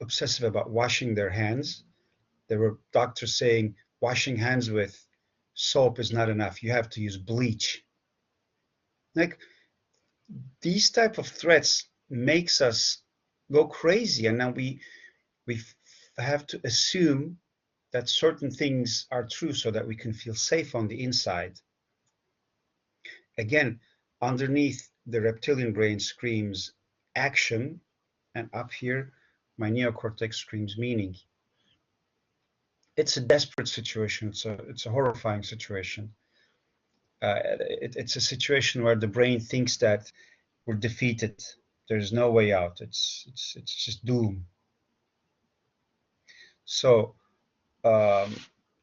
[SPEAKER 1] obsessive about washing their hands? There were doctors saying washing hands with soap is not enough. You have to use bleach. Like these type of threats makes us go crazy, and now we have to assume that certain things are true so that we can feel safe on the inside. Again, underneath the reptilian brain screams action, and up here my neocortex screams meaning. It's a desperate situation. It's a horrifying situation. It's a situation where the brain thinks that we're defeated. There's no way out. It's just doom. So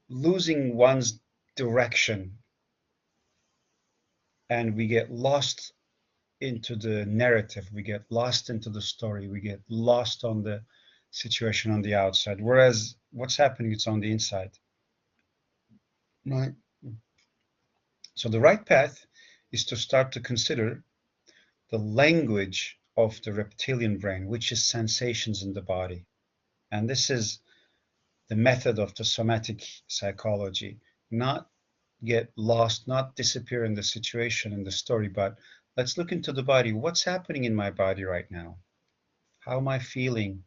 [SPEAKER 1] losing one's direction, and we get lost into the narrative, we get lost into the story, we get lost on the situation on the outside, whereas what's happening is on the inside. Right. So the right path is to start to consider the language of the reptilian brain, which is sensations in the body. And this is the method of the somatic psychology. Not get lost, not disappear in the situation, in the story, but let's look into the body. What's happening in my body right now? How am I feeling?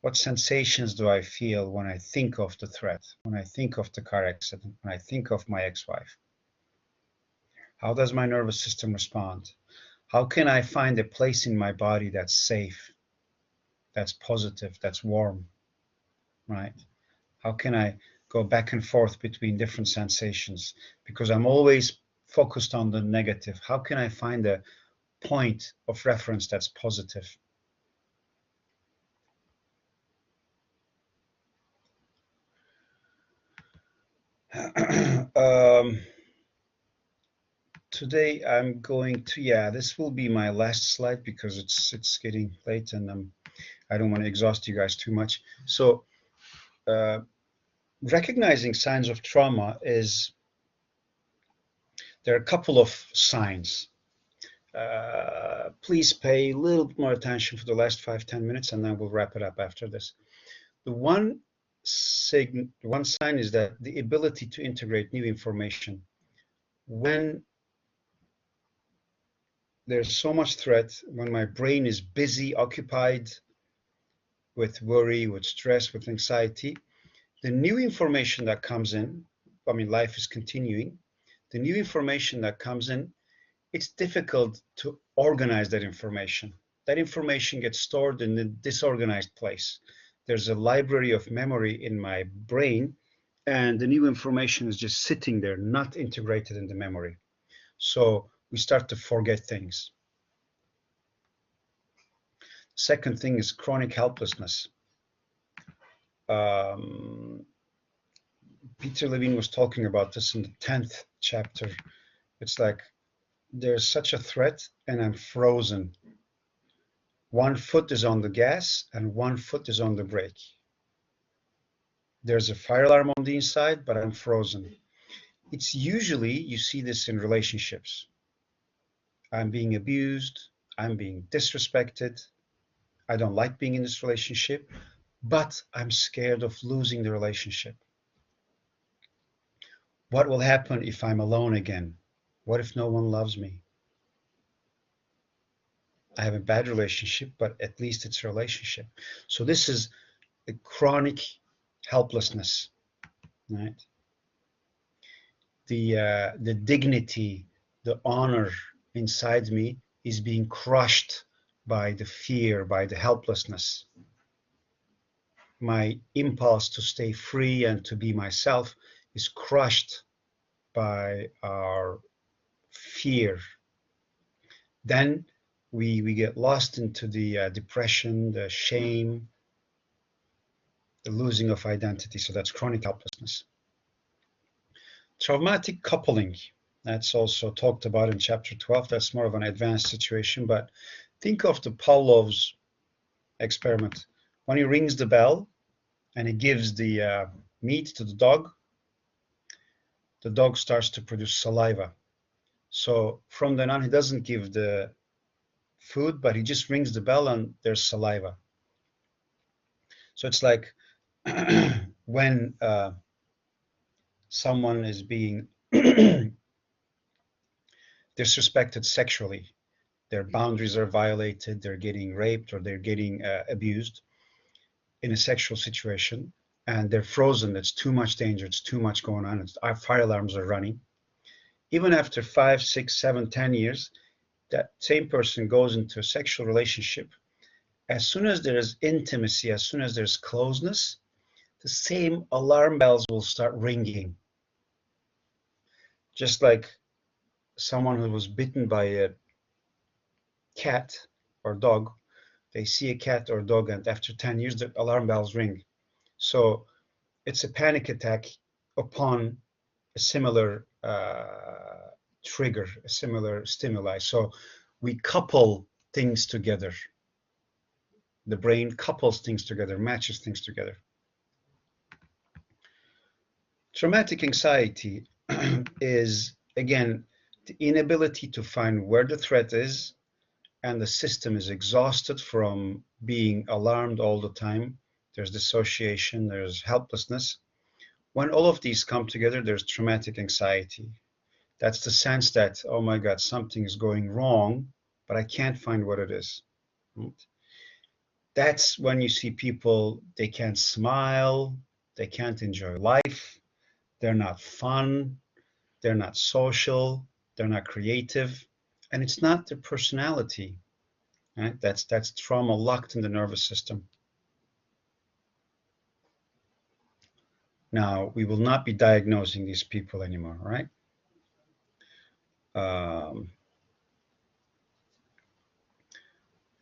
[SPEAKER 1] What sensations do I feel when I think of the threat, when I think of the car accident, when I think of my ex-wife? How does my nervous system respond? How can I find a place in my body that's safe, that's positive, that's warm, right? How can I go back and forth between different sensations? Because I'm always focused on the negative. How can I find a point of reference that's positive? um, Today I'm going to, yeah, this will be my last slide because it's getting late, and I don't want to exhaust you guys too much. So recognizing signs of trauma is, there are a couple of signs. Please pay a little bit more attention for the last 5-10 minutes, and then we'll wrap it up after this. The one sign is that the ability to integrate new information. When there's so much threat, when my brain is busy, occupied with worry, with stress, with anxiety, the new information that comes in, I mean, life is continuing, the new information that comes in, it's difficult to organize that information. That information gets stored in a disorganized place. There's a library of memory in my brain, and the new information is just sitting there, not integrated in the memory. So we start to forget things. Second thing is chronic helplessness. Peter Levine was talking about this in the 10th chapter. It's like there's such a threat and I'm frozen. One foot is on the gas and one foot is on the brake. There's a fire alarm on the inside, but I'm frozen. It's usually, you see this in relationships. I'm being abused, I'm being disrespected, I don't like being in this relationship, but I'm scared of losing the relationship. What will happen if I'm alone again? What if no one loves me? I have a bad relationship, but at least it's a relationship. So this is a chronic helplessness, right? The dignity, the honor inside me is being crushed by the fear, by the helplessness. My impulse to stay free and to be myself is crushed by our fear. Then we get lost into the depression, the shame, the losing of identity. So that's chronic helplessness. Traumatic coupling. That's also talked about in chapter 12. That's more of an advanced situation, but think of the Pavlov's experiment. When he rings the bell and he gives the meat to the dog starts to produce saliva. So from then on, he doesn't give the food, but he just rings the bell and there's saliva. So it's like when someone is being disrespected sexually, their boundaries are violated, they're getting raped or they're getting abused in a sexual situation, and they're frozen. It's too much danger. It's too much going on. Our fire alarms are running. Even after 5, 6, 7, 10 years, that same person goes into a sexual relationship. As soon as there is intimacy, as soon as there's closeness, the same alarm bells will start ringing. Just like someone who was bitten by a cat or dog, they see a cat or dog, and after 10 years, the alarm bells ring. So it's a panic attack upon a similar trigger, a similar stimuli. So we couple things together. The brain couples things together, matches things together. Traumatic anxiety is, again, the inability to find where the threat is, and the system is exhausted from being alarmed all the time. There's dissociation, there's helplessness. When all of these come together, there's traumatic anxiety. That's the sense that, oh my God, something is going wrong, but I can't find what it is. That's when you see people, they can't smile, they can't enjoy life, they're not fun, they're not social, they're not creative, and it's not their personality. Right? That's trauma locked in the nervous system. Now, we will not be diagnosing these people anymore, right?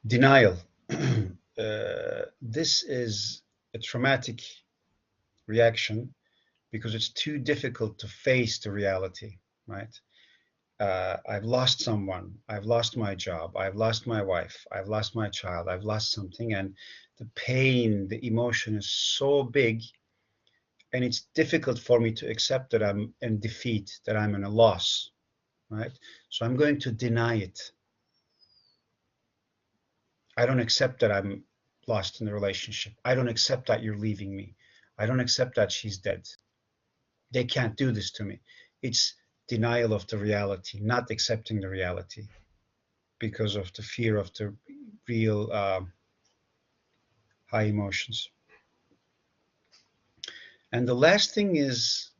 [SPEAKER 1] Denial. This is a traumatic reaction because it's too difficult to face the reality, right? I've lost someone, I've lost my job, I've lost my wife, I've lost my child, I've lost something, and the pain, the emotion is so big, and it's difficult for me to accept that I'm in defeat, that I'm in a loss, right? So I'm going to deny it. I don't accept that I'm lost in the relationship. I don't accept that you're leaving me. I don't accept that she's dead. They can't do this to me. It's denial of the reality, not accepting the reality because of the fear of the real high emotions. And the last thing is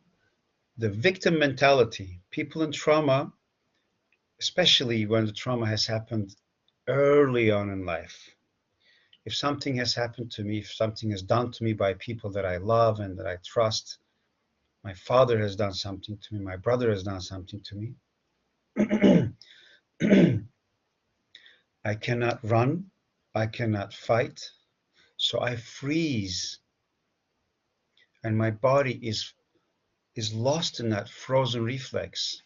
[SPEAKER 1] the victim mentality. People in trauma, especially when the trauma has happened early on in life. If something has happened to me, if something is done to me by people that I love and that I trust, my father has done something to me, my brother has done something to me, I cannot run, I cannot fight, so I freeze, and my body is lost in that frozen reflex.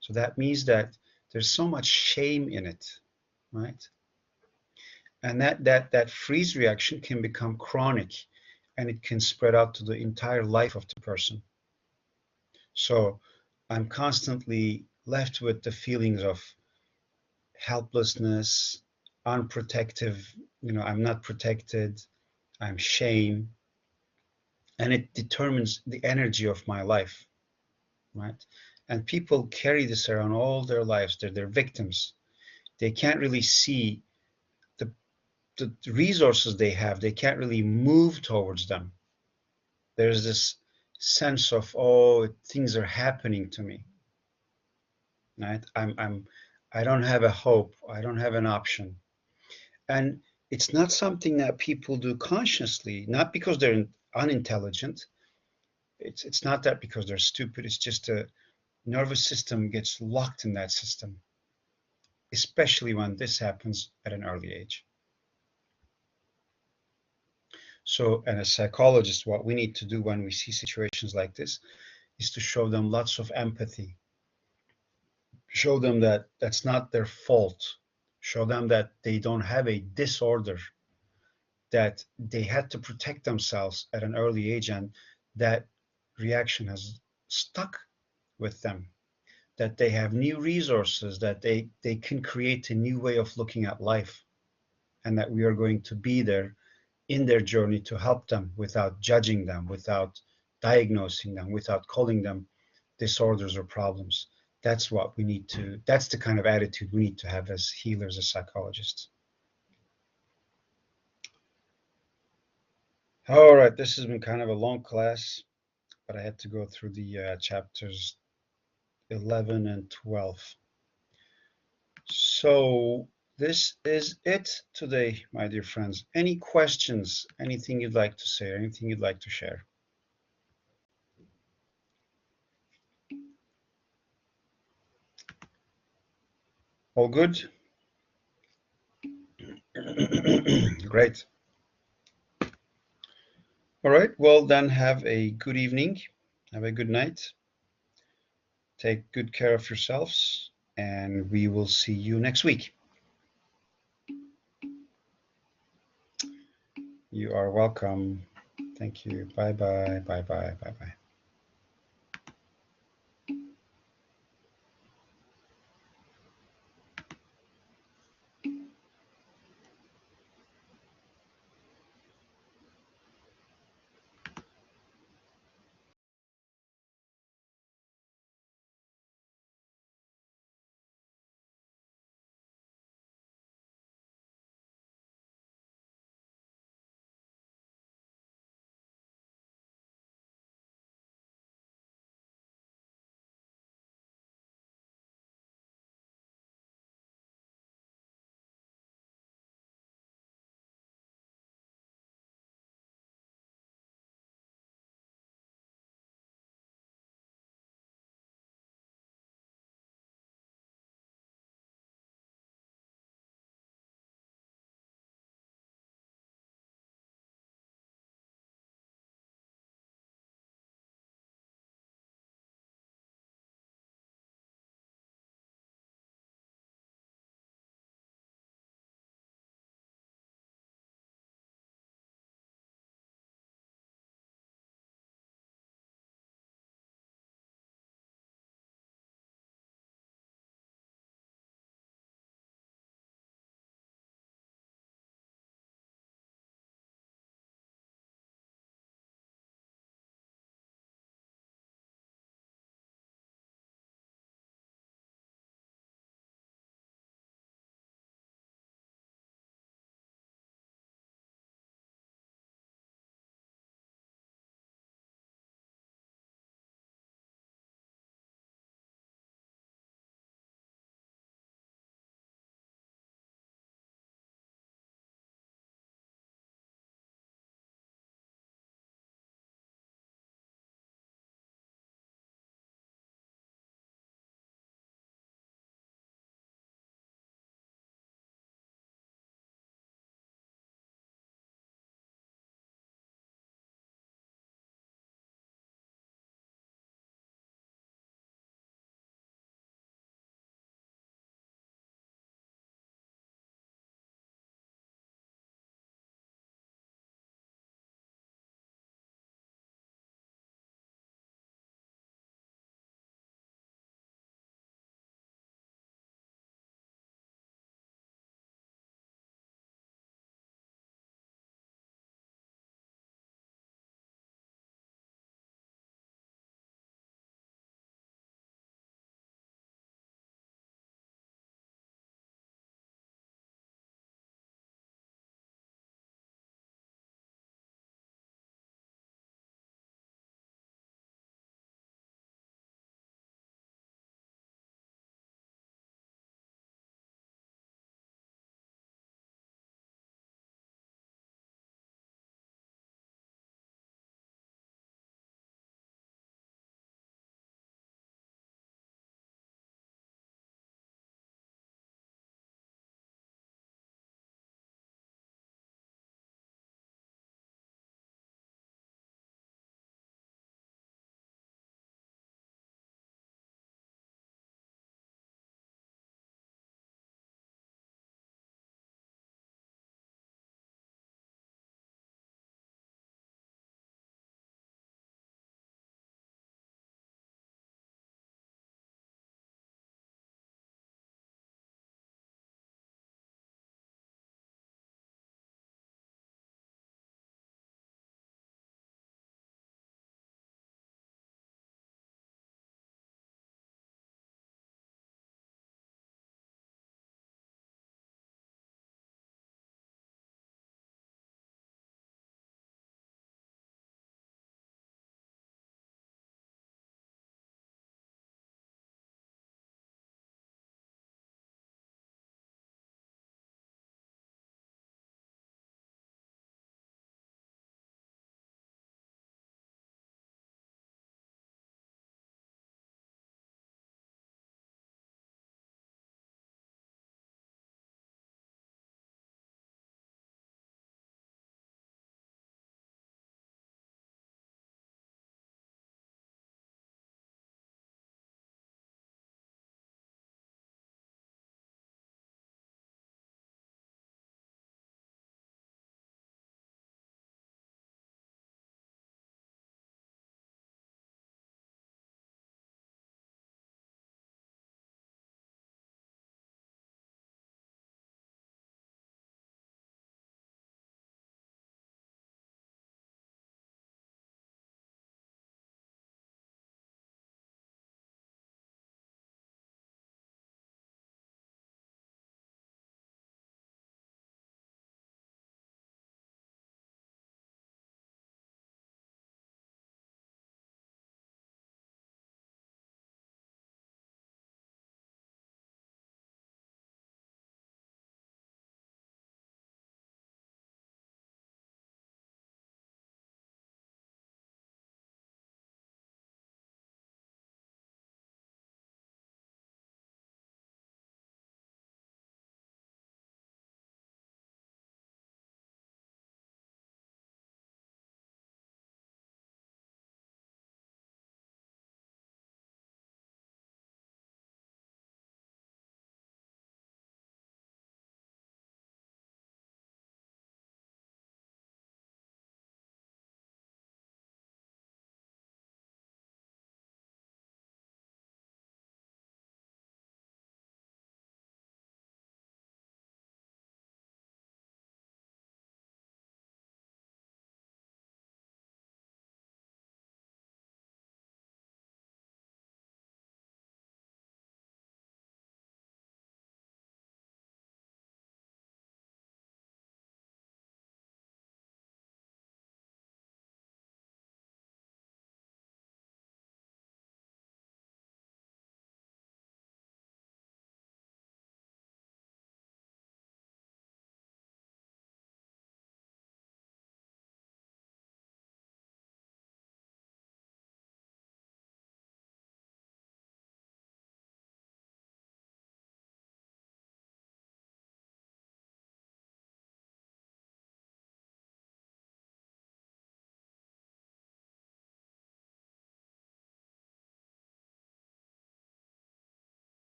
[SPEAKER 1] So that means that there's so much shame in it, right? And that freeze reaction can become chronic, and it can spread out to the entire life of the person. So I'm constantly left with the feelings of helplessness, unprotective I'm not protected, I'm shame, and it determines the energy of my life, right? And people carry this around all their lives. They're victims. They can't really see the, the resources they have. They can't really move towards them. There's this sense of, oh, things are happening to me, right? I don't have a hope. I don't have an option. And it's not something that people do consciously, not because they're unintelligent. It's not that because they're stupid. It's just a nervous system gets locked in that system, especially when this happens at an early age. So, and as psychologists, what we need to do when we see situations like this is to show them lots of empathy, show them that that's not their fault, show them that they don't have a disorder, that they had to protect themselves at an early age, and that reaction has stuck with them, that they have new resources, that they can create a new way of looking at life, and that we are going to be there in their journey to help them without judging them, without diagnosing them, without calling them disorders or problems. That's what we need to, that's the kind of attitude we need to have as healers, as psychologists. All right, this has been kind of a long class, but I had to go through the chapters 11 and 12. So this is it today, my dear friends. Any questions, anything you'd like to say, anything you'd like to share? All good? Great. All right, well then have a good evening, have a good night, take good care of yourselves, and we will see you next week. You are welcome. Thank you. Bye bye, bye bye, bye bye.